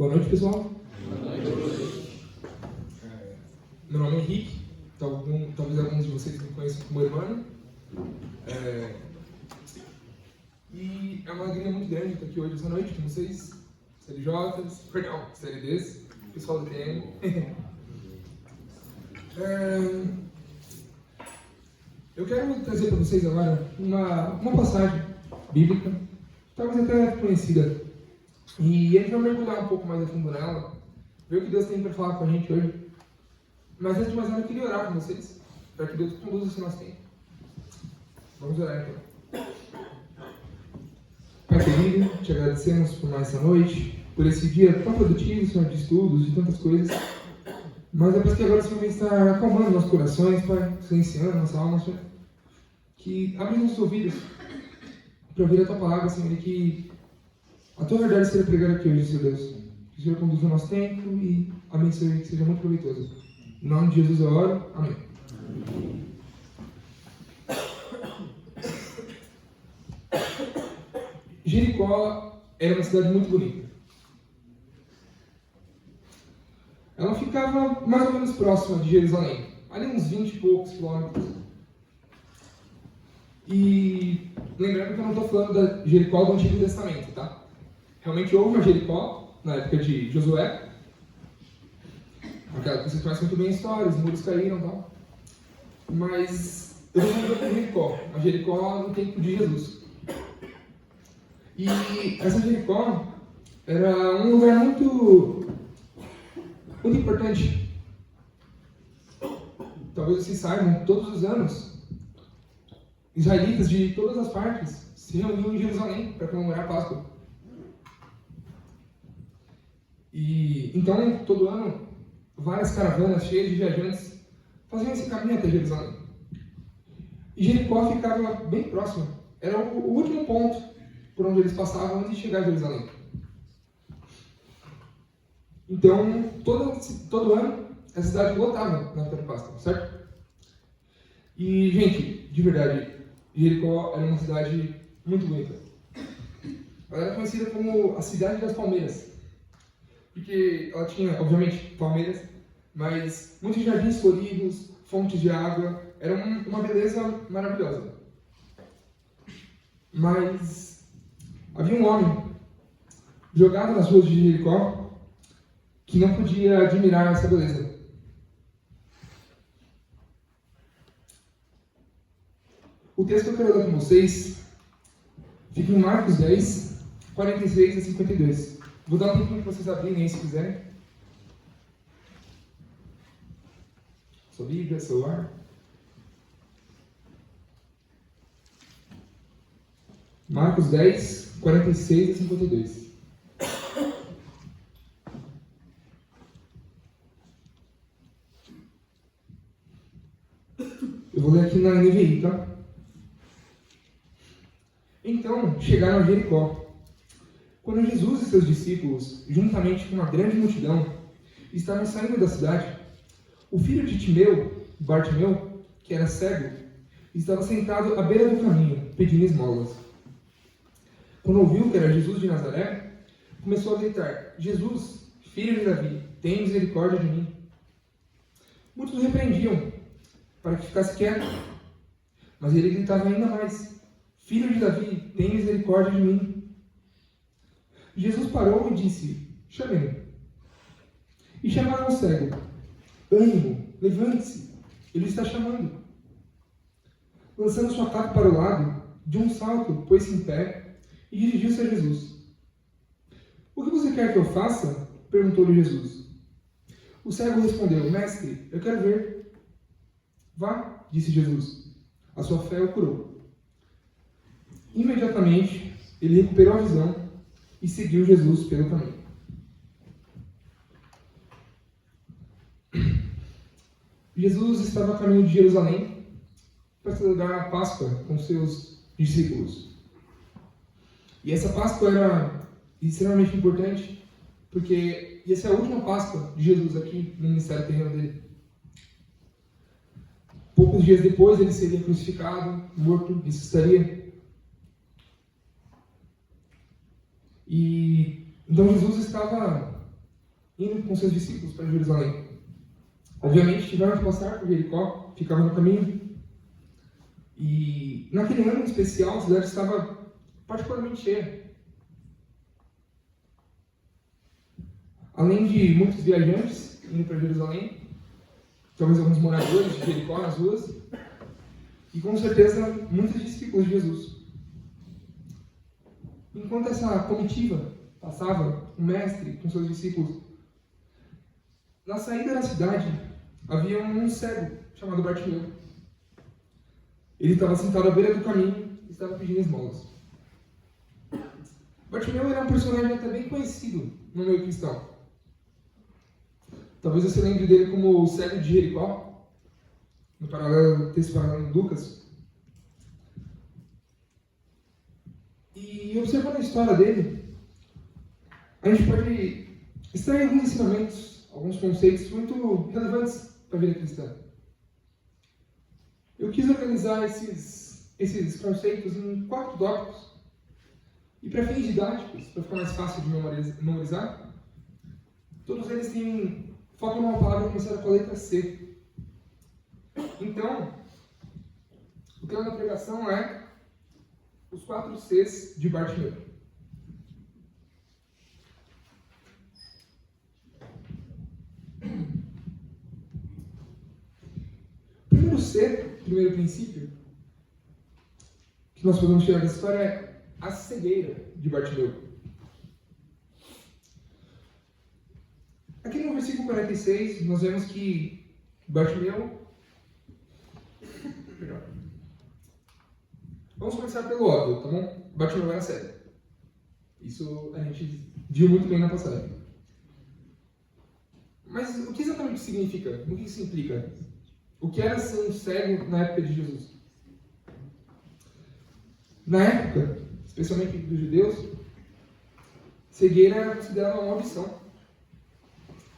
Boa noite, pessoal. Boa noite. Meu nome é Henrique, talvez alguns de vocês me conheçam como Hermano. E é uma alegria muito grande estar aqui hoje, essa noite, com vocês, CLDs, pessoal do TM. Eu quero trazer para vocês agora uma passagem bíblica, talvez até conhecida. E a gente vai mergulhar um pouco mais a fundo nela, ver o que Deus tem para falar com a gente hoje. Mas antes de mais nada, eu queria orar com vocês, para que Deus conduza esse nosso tempo. Vamos orar então. Pai querido, te agradecemos por mais essa noite, por esse dia tão produtivo, Senhor, de estudos, de tantas coisas. Mas é por isso que agora o Senhor vem estar acalmando nossos corações, Pai, silenciando nossa alma, Senhor. Que abre nossos ouvidos para ouvir a Tua palavra, Senhor, e que a Tua verdade seja pregada aqui hoje, Senhor Deus. Que o Senhor conduza o nosso tempo e abençoe, que seja muito proveitoso. Em nome de Jesus eu oro. Amém. Jericó era uma cidade muito bonita. Ela ficava mais ou menos próxima de Jerusalém, ali uns 20 e poucos quilômetros. E lembrando que eu não estou falando da Jericó do Antigo Testamento, tá? Realmente houve uma Jericó na época de Josué. Aquela que vocês conhecem muito bem a história, os muros caíram e tal. Mas eu estou falando da Jericó, a Jericó no tempo de Jesus. E essa Jericó era um lugar muito importante. Talvez vocês saibam, todos os anos, israelitas de todas as partes se reuniam em Jerusalém para comemorar a Páscoa. E então, todo ano, várias caravanas cheias de viajantes faziam esse caminho até Jerusalém. E Jericó ficava bem próximo. Era o último ponto por onde eles passavam antes de chegar a Jerusalém. Então, todo ano, essa cidade lotava na época da Páscoa, certo? E, gente, de verdade, Jericó era uma cidade muito bonita. Ela era conhecida como a Cidade das Palmeiras, porque ela tinha, obviamente, palmeiras, mas muitos jardins floridos, fontes de água, era uma beleza maravilhosa. Mas havia um homem jogado nas ruas de Jericó que não podia admirar essa beleza. O texto que eu quero ler com vocês fica em Marcos 10, 46 a 52. Vou dar um tempinho para vocês abrirem aí se quiserem. Sua Bíblia, celular. Marcos 10, 46 a 52. Eu vou ler aqui na NVI, tá? Então, chegaram a Jericó. Quando Jesus e seus discípulos, juntamente com uma grande multidão, estavam saindo da cidade, o filho de Timeu, Bartimeu, que era cego, estava sentado à beira do caminho, pedindo esmolas. Quando ouviu que era Jesus de Nazaré, começou a gritar: Jesus, filho de Davi, tem misericórdia de mim. Muitos o repreendiam para que ficasse quieto, mas ele gritava ainda mais: Filho de Davi, tem misericórdia de mim. Jesus parou e disse: Chamem-no. E chamaram o cego: Ânimo, levante-se, ele está chamando. Lançando sua capa para o lado, de um salto, pôs-se em pé e dirigiu-se a Jesus. O que você quer que eu faça? Perguntou-lhe Jesus. O cego respondeu: Mestre, eu quero ver. Vá, disse Jesus. A sua fé o curou. Imediatamente, ele recuperou a visão e seguiu Jesus pelo caminho. Jesus estava a caminho de Jerusalém para celebrar a Páscoa com seus discípulos. E essa Páscoa era extremamente importante, porque ia ser a última Páscoa de Jesus aqui no ministério terreno dele. Poucos dias depois ele seria crucificado, morto, ressuscitaria. E então Jesus estava indo com seus discípulos para Jerusalém. Obviamente, tiveram que passar por Jericó, ficava no caminho. E naquele ano em especial, a cidade estava particularmente cheia. Além de muitos viajantes indo para Jerusalém, talvez alguns moradores de Jericó nas ruas, e com certeza muitos discípulos de Jesus. Enquanto essa comitiva passava, o mestre com seus discípulos, na saída da cidade havia um cego chamado Bartimeu. Ele estava sentado à beira do caminho e estava pedindo esmolas. Bartimeu era um personagem até bem conhecido no meio cristão. Talvez você lembre dele como o cego de Jericó, no texto paralelo de Lucas. E observando a história dele, a gente pode extrair alguns ensinamentos, alguns conceitos muito relevantes para a vida cristã. Eu quis organizar esses conceitos em 4 tópicos, e para fins didáticos, para ficar mais fácil de memorizar, todos eles têm foco numa palavra começada com a letra C. Então, o tema da pregação é os 4 Cs de Bartimeu. O primeiro C, o primeiro princípio, que nós podemos tirar dessa história é a cegueira de Bartimeu. Aqui no versículo 46, nós vemos que Bartimeu... Vamos começar pelo óbvio, tá bom? Bartimeu era cego. Isso a gente viu muito bem na passagem. Mas o que exatamente significa? O que isso implica? O que era ser um cego na época de Jesus? Na época, especialmente dos judeus, cegueira era considerada uma maldição.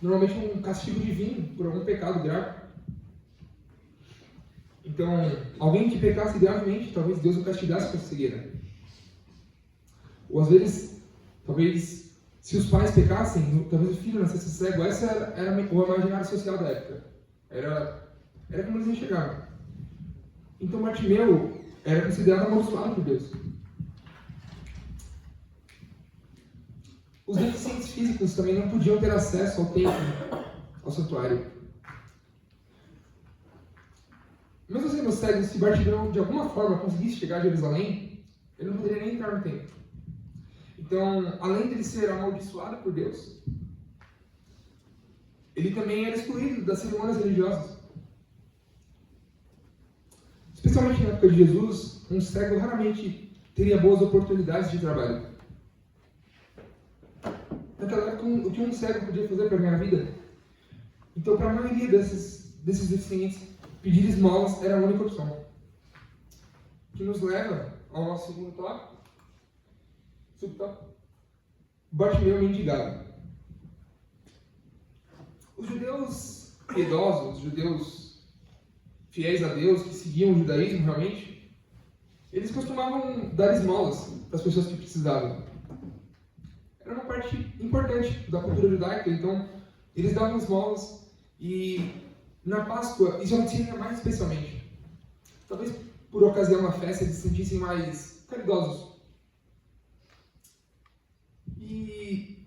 Normalmente um castigo divino por algum pecado grave. Então, alguém que pecasse gravemente, talvez Deus o castigasse com a cegueira. Ou às vezes, talvez, se os pais pecassem, talvez o filho nascesse cego. Essa era o imaginário social da época. Era como eles enxergavam. Então, Bartimeu era considerado amaldiçoado por Deus. Os deficientes físicos também não podiam ter acesso ao templo, ao santuário. Mesmo sendo cego, se Bartimeu de alguma forma conseguisse chegar a Jerusalém, ele não poderia nem entrar no templo. Então, além de ele ser amaldiçoado por Deus, ele também era excluído das cerimônias religiosas. Especialmente na época de Jesus, um cego raramente teria boas oportunidades de trabalho. Naquela época, o que um cego podia fazer para ganhar vida? Então, para a maioria desses deficientes, pedir esmolas era a única opção. Que nos leva ao nosso segundo tópico. Subtópico. Bartimeu mendigado. Os judeus piedosos, os judeus fiéis a Deus, que seguiam o judaísmo realmente, eles costumavam dar esmolas para as pessoas que precisavam. Era uma parte importante da cultura judaica, então eles davam esmolas e na Páscoa isso acontecia mais especialmente. Talvez por ocasião da festa eles se sentissem mais caridosos. E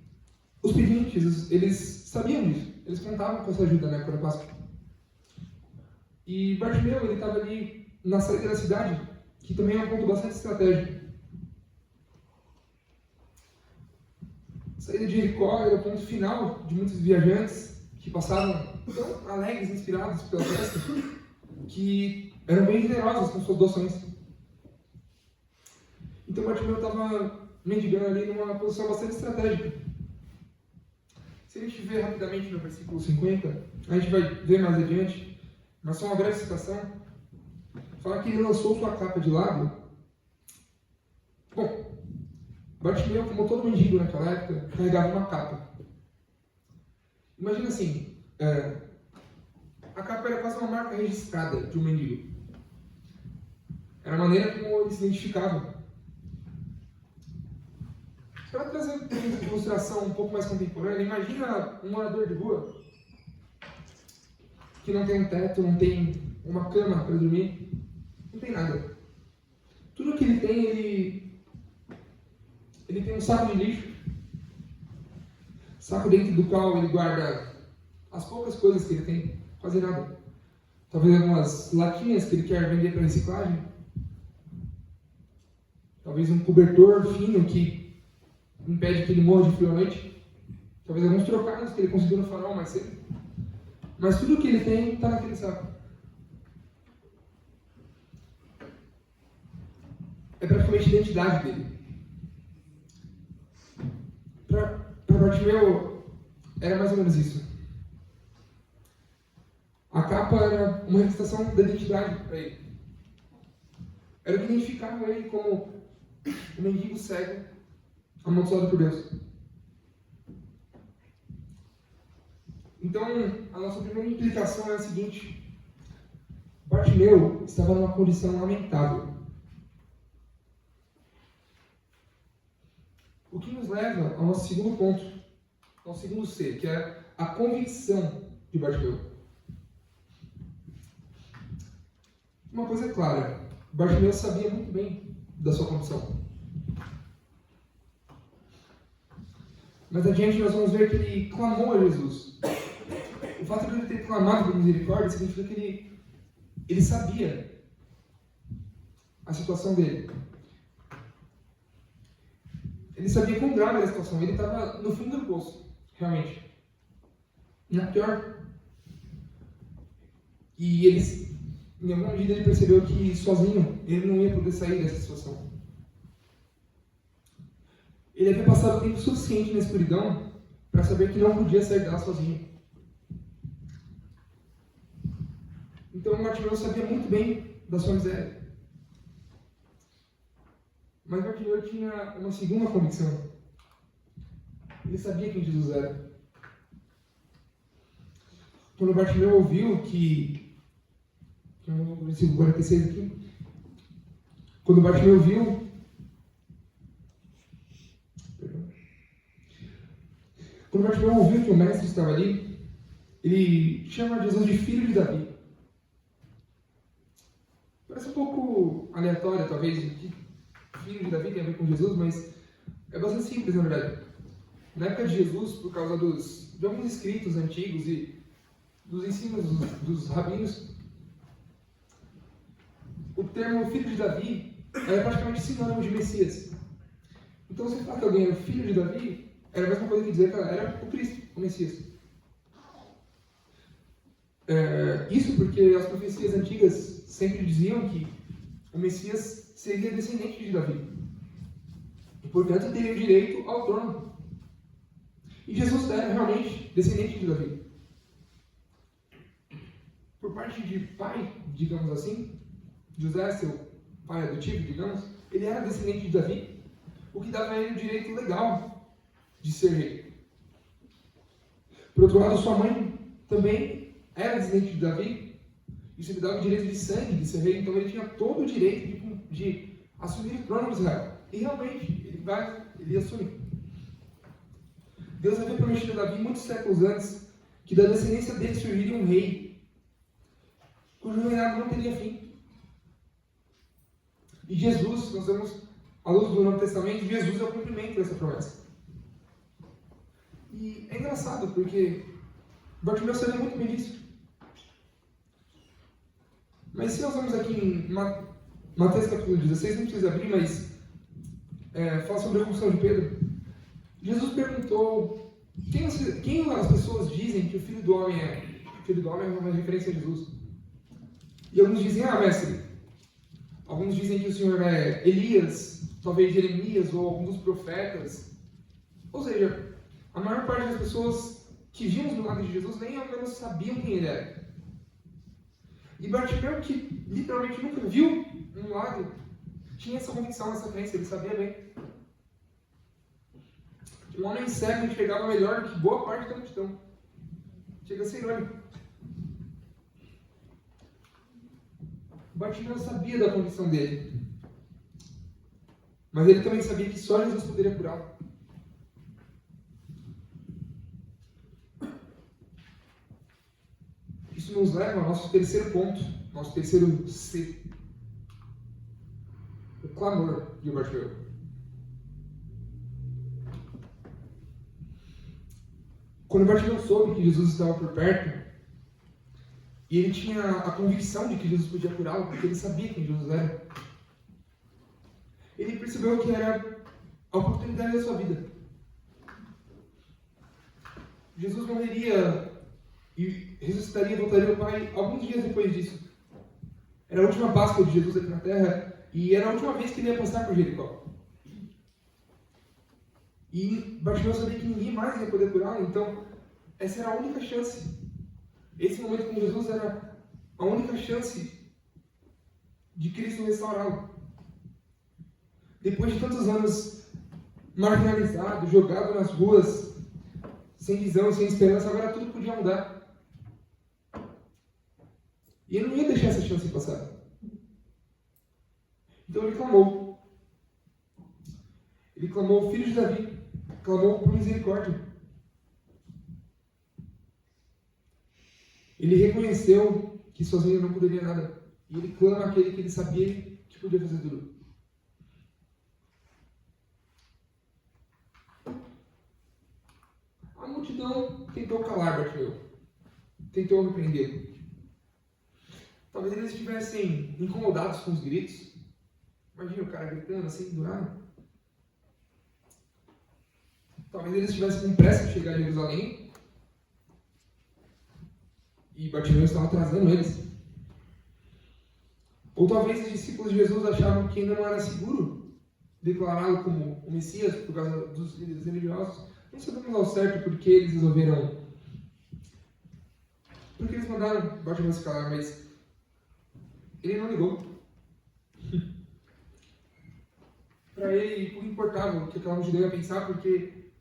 os pedintes, eles sabiam disso, eles contavam com essa ajuda na época da Páscoa. E Bartimeu, ele estava ali na saída da cidade, que também é um ponto bastante estratégico. A saída de Jericó era o ponto final de muitos viajantes que passavam tão alegres, inspirados pela festa, que eram bem generosos com suas doações. Então Bartimeu estava mendigando ali numa posição bastante estratégica. Se a gente ver rapidamente no versículo 50, a gente vai ver mais adiante, mas só uma breve citação, fala que ele lançou sua capa de lado. Bom, Bartimeu, como todo mendigo naquela época, carregava uma capa. Imagina assim, a capa era quase uma marca registrada de um mendigo. Era a maneira como ele se identificava. Para trazer uma ilustração um pouco mais contemporânea, imagina um morador de rua que não tem um teto, não tem uma cama para dormir, não tem nada. Tudo que ele tem, ele tem um saco de lixo, saco dentro do qual ele guarda as poucas coisas que ele tem, quase nada. Talvez algumas latinhas que ele quer vender para reciclagem. Talvez um cobertor fino que impede que ele morra de frio à noite. Talvez alguns trocados que ele conseguiu no farol mais cedo. Mas tudo que ele tem está naquele saco. É praticamente a identidade dele. Para Bartimeu, era mais ou menos isso. A capa era uma representação da identidade para ele. Era o que identificava ele como um mendigo cego, amaldiçoado por Deus. Então, a nossa primeira implicação é a seguinte: Bartimeu estava numa condição lamentável. O que nos leva ao nosso segundo ponto, ao segundo C, que é a convicção de Bartimeu. Uma coisa é clara: Bartimeu sabia muito bem da sua condição. Mas adiante nós vamos ver que ele clamou a Jesus. O fato de ele ter clamado por misericórdia significa que ele sabia a situação dele. Ele sabia quão grave era a situação. Ele estava no fundo do poço, realmente. Na pior. E ele, em alguma medida, ele percebeu que sozinho ele não ia poder sair dessa situação. Ele havia passado tempo suficiente na escuridão para saber que não podia sair dela sozinho. Então Bartimeu sabia muito bem da sua miséria. Mas Bartimeu tinha uma segunda convicção. Ele sabia quem Jesus era. Quando Bartimeu ouviu que no versículo 46 aqui, quando Bartimeu viu, quando Bartimeu ouviu que o mestre estava ali, ele chama Jesus de filho de Davi. Parece um pouco aleatório, talvez, o que filho de Davi tem a ver com Jesus, mas é bastante simples, na verdade. Na época de Jesus, por causa de alguns escritos antigos e dos ensinos dos rabinos, o termo filho de Davi era praticamente sinônimo de Messias. Então, se falar que alguém era filho de Davi, era a mesma coisa que dizer que ela era o Cristo, o Messias. Isso porque as profecias antigas sempre diziam que o Messias seria descendente de Davi. E, portanto, teria o direito ao trono. E Jesus era realmente descendente de Davi. Por parte de pai, digamos assim, José, seu pai adotivo, digamos, ele era descendente de Davi, o que dava a ele o direito legal de ser rei. Por outro lado, sua mãe também era descendente de Davi, isso lhe dava o direito de sangue de ser rei, então ele tinha todo o direito de assumir o trono de Israel. E realmente, ele assume. Deus havia prometido a Davi muitos séculos antes que da descendência dele surgiria um rei, cujo reinado não teria fim. E Jesus, nós vemos à luz do Novo Testamento, Jesus é o cumprimento dessa promessa. E é engraçado, porque Bartimeu sabia muito bem disso. Mas se nós vamos aqui em Mateus capítulo 16, não precisa abrir, mas fala sobre a confissão de Pedro. Jesus perguntou quem as pessoas dizem que o Filho do Homem é. O Filho do Homem é uma referência a Jesus. E alguns dizem, mestre. Alguns dizem que o Senhor é Elias, talvez Jeremias ou algum dos profetas. Ou seja, a maior parte das pessoas que viam os milagres de Jesus nem ao menos sabiam quem ele era. E Bartimeu, que literalmente nunca viu um milagre, tinha essa convicção, essa crença, ele sabia bem. Um homem cego enxergava melhor do que boa parte da multidão. Chega a ser irônico. Bartimeu sabia da condição dele. Mas ele também sabia que só Jesus poderia curá-lo. Isso nos leva ao nosso terceiro ponto, nosso terceiro C. O clamor de Bartimeu. Quando Bartimeu soube que Jesus estava por perto, e ele tinha a convicção de que Jesus podia curá-lo, porque ele sabia quem Jesus era, ele percebeu que era a oportunidade da sua vida. Jesus morreria e ressuscitaria e voltaria ao Pai alguns dias depois disso. Era a última Páscoa de Jesus aqui na Terra e era a última vez que ele ia passar por Jericó. E Bartimeu sabia que ninguém mais ia poder curá-lo, então essa era a única chance. Esse momento com Jesus era a única chance de Cristo restaurá-lo. Depois de tantos anos marginalizado, jogado nas ruas, sem visão, sem esperança, agora tudo podia mudar. E ele não ia deixar essa chance passar. Então ele clamou. Ele clamou, filho de Davi, clamou por misericórdia. Ele reconheceu que sozinho não poderia nada. E ele clama aquele que ele sabia que podia fazer tudo. A multidão tentou calar Bartimeu. Tentou repreendê-lo. Talvez eles estivessem incomodados com os gritos. Imagina o cara gritando assim, do nada. Talvez eles estivessem com pressa de chegar em Jerusalém. E Bartimeu estava atrasando eles. Ou talvez os discípulos de Jesus achavam que ainda não era seguro declará-lo como o Messias por causa dos líderes religiosos. Não sabemos ao certo porque eles resolveram. Porque eles mandaram Bartimeu se calar, mas ele não ligou. Para ele, pouco importava o que aquela multidão ia pensar, porque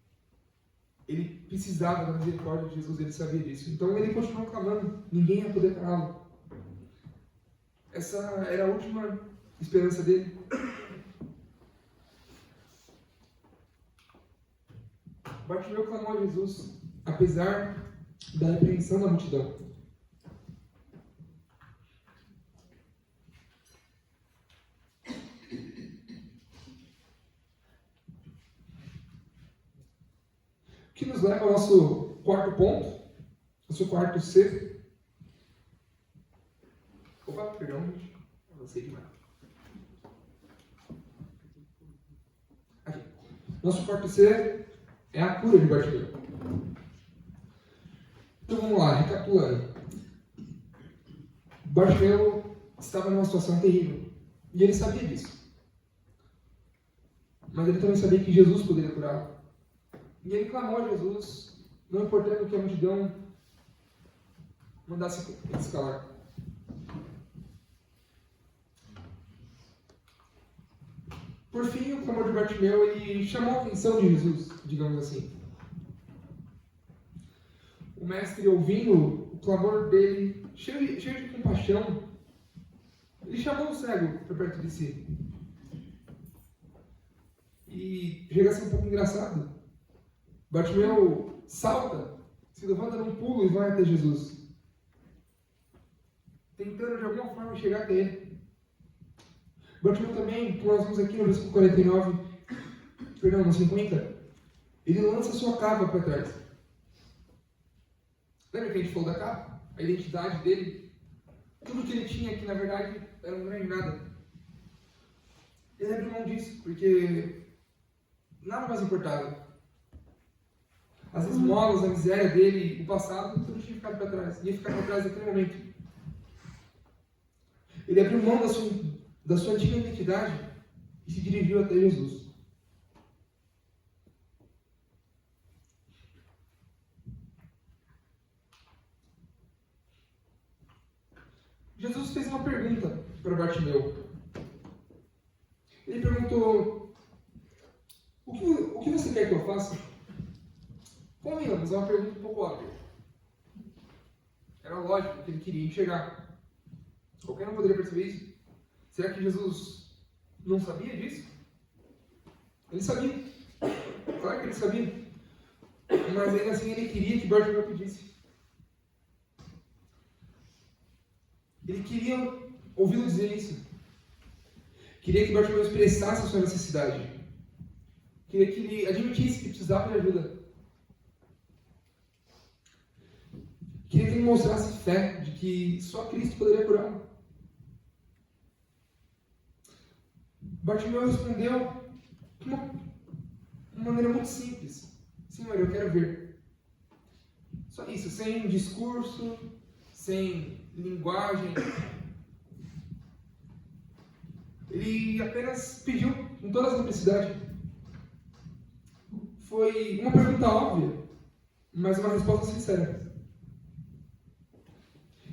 ele precisava da misericórdia de Jesus, ele sabia disso. Então ele continuou clamando, ninguém ia poder pará-lo. Essa era a última esperança dele. Bartimeu clamou a Jesus, apesar da repreensão da multidão. O que nos leva ao nosso quarto ponto, nosso quarto C. Opa, perdão, gente. Avancei demais. Aqui. Nosso quarto C é a cura de Bartimeu. Então vamos lá, recapitulando. Bartimeu estava numa situação terrível. E ele sabia disso. Mas ele também sabia que Jesus poderia curá-lo. E ele clamou a Jesus, não importando que a multidão mandasse ele se calar. Por fim, o clamor de Bartimeu ele chamou a atenção de Jesus, digamos assim. O mestre, ouvindo o clamor dele, cheio de compaixão, ele chamou o cego para perto de si. E chega a ser um pouco engraçado. Bartimeu salta, se levanta num pulo e vai até Jesus, tentando de alguma forma chegar até ele. Bartimeu também, como nós vimos aqui no versículo 49, perdão, no 50, ele lança sua capa para trás. Lembra que a gente falou da capa? A identidade dele? Tudo que ele tinha, que na verdade era um grande nada. Ele abriu mão disso, porque nada mais importava. As esmolas, a miséria dele, o passado, tudo tinha ficado para trás. Ia ficar para trás naquele momento. Ele abriu mão da sua antiga identidade e se dirigiu até Jesus. Jesus fez uma pergunta para Bartimeu. Ele perguntou: o que você quer que eu faça? Convenhamos, é uma pergunta um pouco óbvia. Era lógico que ele queria enxergar. Qualquer um poderia perceber isso. Será que Jesus não sabia disso? Ele sabia. Claro que ele sabia. Mas ainda assim ele queria que Bartimeu pedisse. Ele queria ouvi-lo dizer isso. Queria que Bartimeu expressasse a sua necessidade. Queria que ele admitisse que precisava de ajuda. Queria que ele mostrasse fé de que só Cristo poderia curá-lo. Bartimeu respondeu de uma maneira muito simples. Senhor, eu quero ver. Só isso, sem discurso, sem linguagem. Ele apenas pediu com toda a simplicidade. Foi uma pergunta óbvia, mas uma resposta sincera.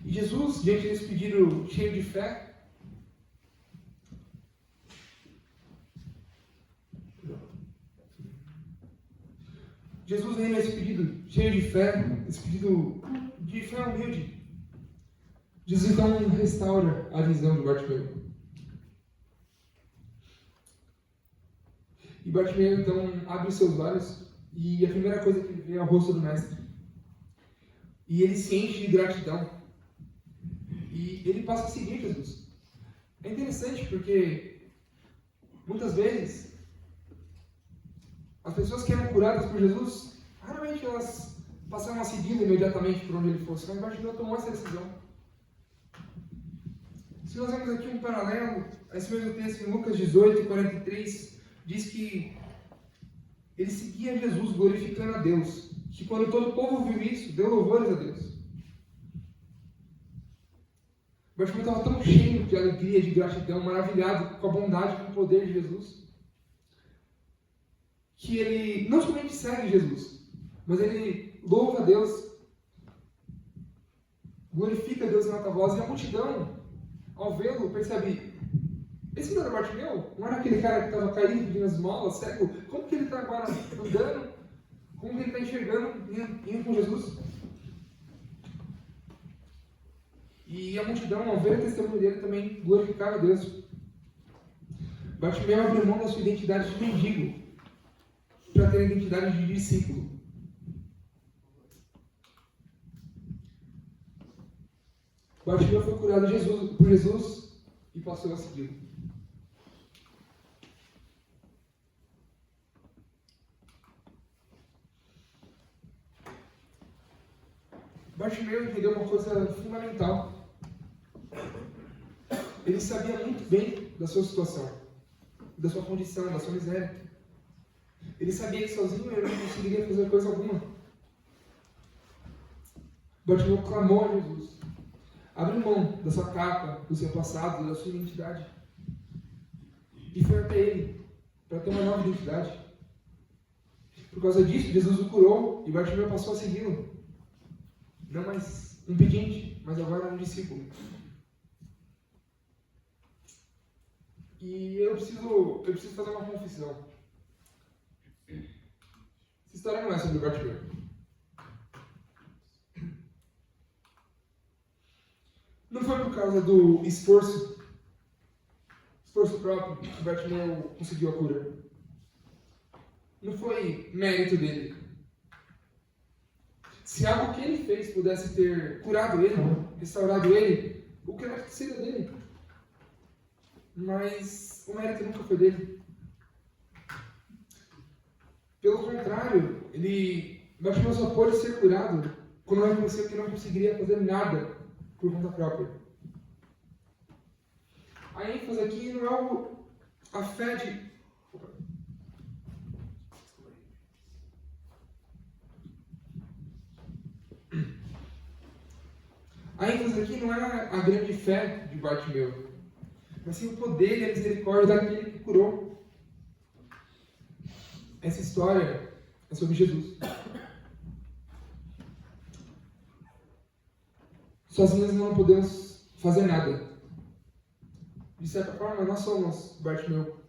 E Jesus, diante desse pedido cheio de fé, Jesus vem nesse pedido cheio de fé, esse pedido de fé humilde. Jesus então restaura a visão de Bartimeu. E Bartimeu então abre seus olhos e a primeira coisa que ele vê é o rosto do mestre. E ele se enche de gratidão. E ele passa a seguir Jesus. É interessante porque muitas vezes as pessoas que eram curadas por Jesus, raramente elas passaram a segui-lo imediatamente por onde ele fosse. Mas Bartimeu tomou essa decisão. Se nós vemos aqui um paralelo, esse mesmo texto em Lucas 18, 43, diz que ele seguia Jesus glorificando a Deus. Que quando todo o povo viu isso, deu louvores a Deus. Bartimeu estava tão cheio de alegria, de gratidão, maravilhado com a bondade, com o poder de Jesus, que ele não somente segue Jesus, mas ele louva a Deus, glorifica a Deus em alta voz, e a multidão, ao vê-lo, percebe: esse não era Bartimeu? Não era aquele cara que estava caído, pedindo esmola, cego? Como que ele está agora andando? Como que ele está enxergando, indo com Jesus? E a multidão, ao ver o testemunho dele, também glorificava a Deus. Bartimeu abriu mão da sua identidade de mendigo para ter a identidade de discípulo. Bartimeu foi curado por Jesus e passou a segui-lo. Bartimeu entendeu uma coisa fundamental. Ele sabia muito bem da sua situação, da sua condição, da sua miséria. Ele sabia que sozinho ele não conseguiria fazer coisa alguma. Bartimeu clamou a Jesus. Abriu mão da sua capa, do seu passado, da sua identidade. E foi até ele, para ter uma nova identidade. Por causa disso, Jesus o curou e Bartimeu passou a segui-lo. Não mais um pedinte, mas agora um discípulo. E eu preciso fazer uma confissão. Essa história não é sobre Bartimeu. Não foi por causa do esforço próprio que Bartimeu conseguiu a cura. Não foi mérito dele. Se algo que ele fez pudesse ter curado ele, restaurado ele, o crédito seria dele. Mas o mérito nunca foi dele. Pelo contrário, Bartimeu só pôde ser curado quando reconheceu que não conseguiria fazer nada por conta própria. A ênfase aqui não é a fé de... A ênfase aqui não é a grande fé de Bartimeu, mas sim o poder e a misericórdia daquele que curou. Essa história é sobre Jesus. Sozinhos não podemos fazer nada. De certa forma, nós somos Bartimeu.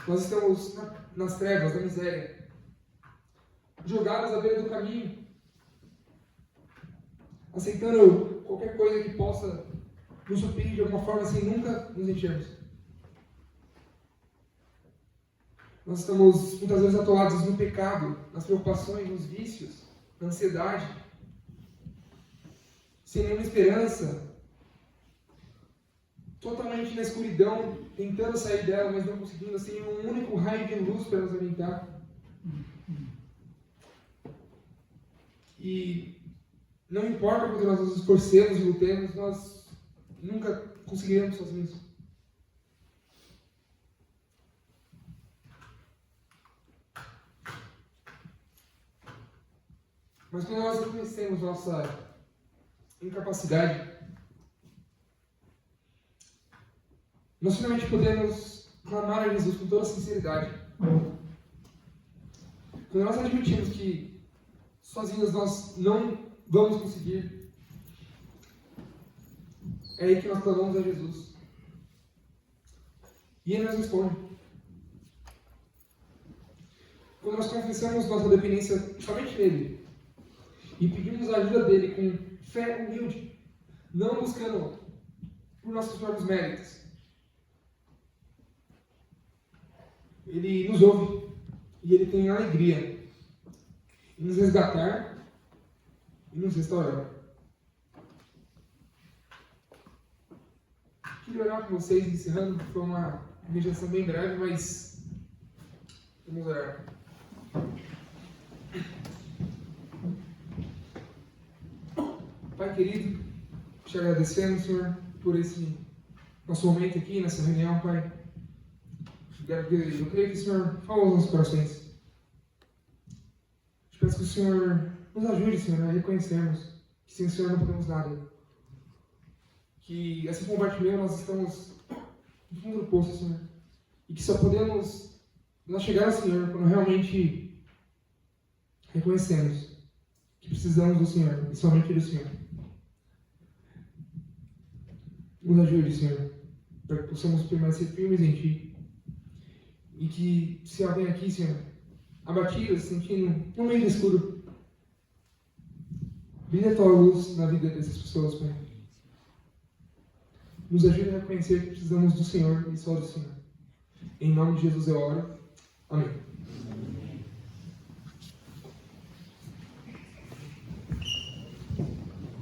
Nós estamos nas trevas, na miséria, jogados à beira do caminho, aceitando qualquer coisa que possa nos suprir de alguma forma sem nunca nos enchermos. Nós estamos muitas vezes atolados no pecado, nas preocupações, nos vícios, na ansiedade, sem nenhuma esperança, totalmente na escuridão, tentando sair dela, mas não conseguindo, sem um único raio de luz para nos orientar. E não importa quanto nós nos esforcemos e lutemos, nós nunca conseguiremos sozinhos. Mas quando nós reconhecemos nossa incapacidade, nós finalmente podemos clamar a Jesus com toda sinceridade. Quando nós admitimos que sozinhos nós não vamos conseguir, é aí que nós clamamos a Jesus. E Ele nos responde. Quando nós confessamos nossa dependência somente nele e pedimos a ajuda dele com fé humilde, não buscando por nossos próprios méritos, Ele nos ouve e Ele tem alegria em nos resgatar e nos restaurar. Queria orar com vocês, encerrando, foi uma meditação bem breve, mas vamos orar. Pai querido, te agradecemos, Senhor, por esse nosso momento aqui, nessa reunião, Pai. Eu creio que o Senhor fala aos nossos corações. Eu peço que o Senhor nos ajude, Senhor, a reconhecermos que sem o Senhor não podemos nada. Que, assim como o Bartimeu, nós estamos no fundo do poço, Senhor. E que só podemos nós chegar ao Senhor quando realmente reconhecemos que precisamos do Senhor e somente do Senhor. Nos ajude, Senhor, para que possamos permanecer firmes em Ti. E que, se alguém aqui, Senhor, abatido, se sentindo no meio do escuro, brilha a Tua luz na vida dessas pessoas, Pai. Nos ajude a reconhecer que precisamos do Senhor e só do Senhor. Em nome de Jesus eu oro. Amém.